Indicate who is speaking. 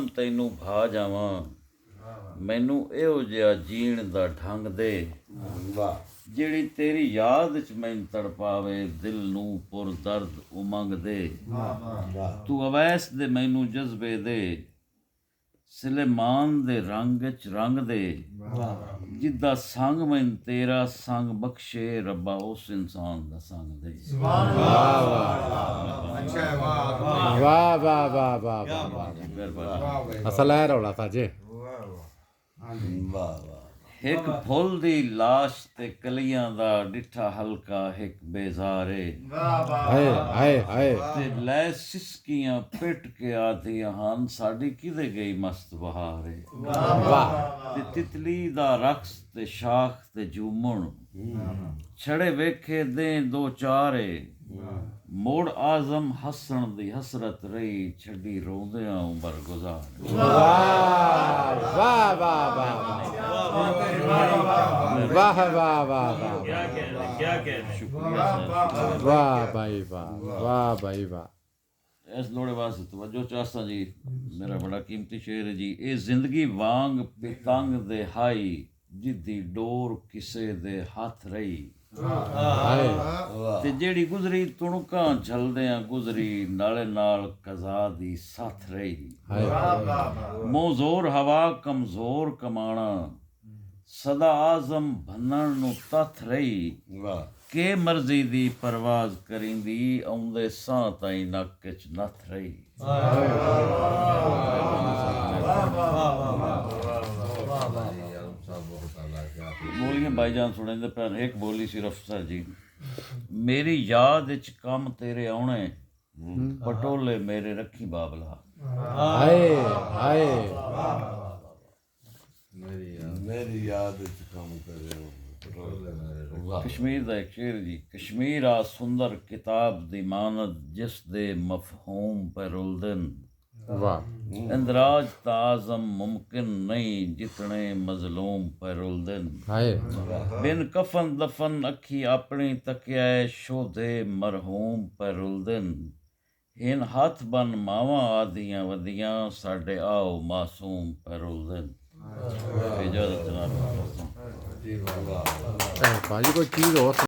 Speaker 1: ਤੈਨੂੰ ਭਾ ਜਾਵਾਂ, ਮੈਨੂੰ ਇਹੋ ਜਿਹਾ ਜੀਣ ਦਾ ਢੰਗ ਦੇ ਜਿਹੜੀ ਤੇਰੀ ਯਾਦ ਚ ਮੈਨੂੰ ਤੜਪਾਵੇ, ਦਿਲ ਨੂੰ ਪੁਰ ਦਰਦ ਉਮੰਗ ਦੇ। ਤੂੰ ਅਵੈਸ ਦੇ ਮੈਨੂੰ ਜਜ਼ਬੇ ਦੇ, ਸੁਲੇਮਾਨ ਦੇ ਰੰਗ ਚ ਰੰਗ ਦੇ। ਜਿੱਦਾਂ ਸੰਗ ਮੈਨੂੰ ਤੇਰਾ ਸੰਗ ਬਖਸ਼ੇ, ਰੱਬਾ ਉਸ ਇਨਸਾਨ ਦਾ ਸੰਗ ਦੇ।
Speaker 2: ਵਾਹ ਵਾਹ ਵਾਹ ਵਾਹ ਵਾਹ ਵਾਹ। ਅਸਲ ਹੈ ਰੌਲਾ ਸਾਜੇ।
Speaker 1: ਇੱਕ ਫੁੱਲ ਦੀ ਲਾਸ਼ ਤੇ ਕਲੀਆਂ ਦਾ ਡਿੱਠਾ ਹਲਕਾ ਇੱਕ ਬੇਜ਼ਾਰੇ।
Speaker 2: ਹਾਏ ਹਾਏ ਹਾਏ।
Speaker 1: ਤੇ ਲੈ ਸਿਸਕੀਆਂ ਪਿੱਟ ਕੇ ਆਦੀਆਂ ਹਨ, ਸਾਡੀ ਕਿਤੇ ਗਈ ਮਸਤ ਬਹਾਰੇ।
Speaker 2: ਵਾਹ।
Speaker 1: ਤੇ ਤਿਤਲੀ ਦਾ ਰਕਸ ਤੇ ਸ਼ਾਖ ਤੇ ਝੂਮਣ, ਛੜੇ ਵੇਖੇ ਦੇ ਦੋ ਚਾਰੇ। ਮੋੜ ਆਜ਼ਮ ਹੱਸਣ ਦੀ ਹਸਰਤ ਰਹੀ, ਛੱਡੀ ਰੋਂਦਿਆਂ ਉਮਰ ਗੁਜ਼ਾਰ।
Speaker 2: ਵਾਹ ਵਾਹ ਵਾਹ ਵਾਹ ਵਾਹ ਵਾਹ ਵਾਹ। ਵਾਹ ਭਾਈ ਵਾਹ, ਵਾਹ ਭਾਈ ਵਾਹ।
Speaker 1: ਇਸ ਲੋੜੇ ਵਾਸਤੇ ਤਵੱਜੋ ਚਾਹਤਾ ਜੀ, ਮੇਰਾ ਬੜਾ ਕੀਮਤੀ ਸ਼ੇਰ ਹੈ ਜੀ। ਇਹ ਜ਼ਿੰਦਗੀ ਵਾਂਗ ਪਤੰਗ ਦੇ ਹਾਈ, ਜਿੱਦੀ ਡੋਰ ਕਿਸੇ ਦੇ ਹੱਥ ਰਹੀ। ਤੇ ਜਿਹੜੀ ਗੁਜ਼ਰੀ ਤੁਣਕਾਂ ਝਲਦਿਆਂ ਗੁਜ਼ਰੀ, ਨਾਲੇ ਨਾਲ ਕਜ਼ਾ ਦੀ ਸਾਥ ਰਹੀ। ਮੂੰਹ ਜ਼ੋਰ ਹਵਾ ਕਮਜ਼ੋਰ ਕਮਾਣਾ, ਸਦਾ ਆਜ਼ਮ ਭੰਨਣ ਨੂੰ ਤੱਥ ਰਹੀ। ਕੇ ਮਰਜ਼ੀ ਦੀ ਪਰਵਾਜ਼ ਕਰਿੰਦੀ, ਆਉਂਦੇ ਸਾਹ ਤਾਈਂ ਨੱਕ ਚ ਨੱਥ ਰਹੀ। ਬੋਲੀਆਂ ਭਾਈਜਾਨ ਸੁਣਦੇ ਪਰ ਇੱਕ ਬੋਲੀ ਸਿਰਫ ਸਰ ਜੀ। ਮੇਰੀ ਯਾਦ ਵਿੱਚ ਕੰਮ ਤੇਰੇ ਆਉਣੇ, ਪਟੋਲੇ ਮੇਰੇ ਰੱਖੀ ਬਾਬਲਾ।
Speaker 2: ਹਾਏ ਹਾਏ।
Speaker 3: ਮੇਰੀ ਯਾਦ ਵਿੱਚ ਕੰਮ ਤੇਰੇ
Speaker 1: ਕਸ਼ਮੀਰ ਦਾ ਇੱਕ ਸ਼ੇਰ ਜੀ। ਕਸ਼ਮੀਰ ਆ ਸੁੰਦਰ ਕਿਤਾਬ ਦੀ ਮਾਨਤ, ਜਿਸ ਦੇ ਮਫਹੂਮ ਪਰ ਉਲਝਨ।
Speaker 2: ਵਾਹ।
Speaker 1: इंदराज ताज़म मुमकिन नहीं, जितने मजलूम पर उलझन।
Speaker 2: हाय।
Speaker 1: बिन कफन दफन अखी अपनी तकियाए, शोधे मरहूम पर उलझन। इन हाथ बन मावां आदियां वदियां, साडे आओ मासूम पर उलझन। इजाज़त जनाब।
Speaker 2: भाजी कोई चीज़ हो